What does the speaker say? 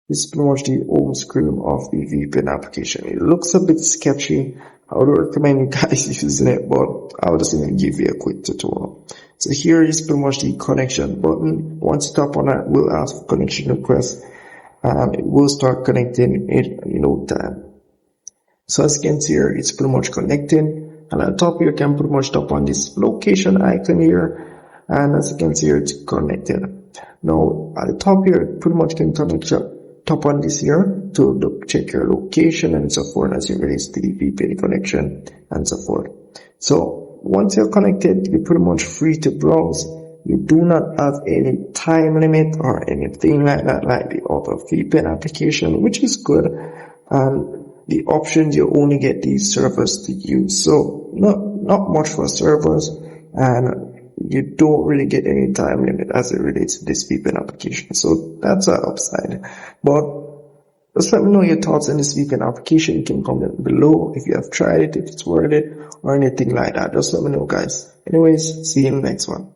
This is pretty much the home screen of the VPN application. It looks a bit sketchy. I would recommend you guys using it, but I'll just give you a quick tutorial. So here is pretty much the connection button. Once you tap on it, we'll ask for connection request. It will start connecting in no time. So as you can see here, it's pretty much connecting. And at the top here, you can pretty much tap on this location icon here. And as you can see here, it's connected. Now at the top here, pretty much can tap on this here to check your location and so forth as you release the VPN connection and so forth. So once you're connected, you're pretty much free to browse. You do not have any time limit or anything like that, like the other VPN application, which is good. And the options, you only get these servers to use. So not much for servers, and you don't really get any time limit as it relates to this VPN application. So that's an upside. But just let me know your thoughts on this VPN application. You can comment below if you have tried it, if it's worth it, or anything like that. Just let me know, guys. Anyways, see you in the next one.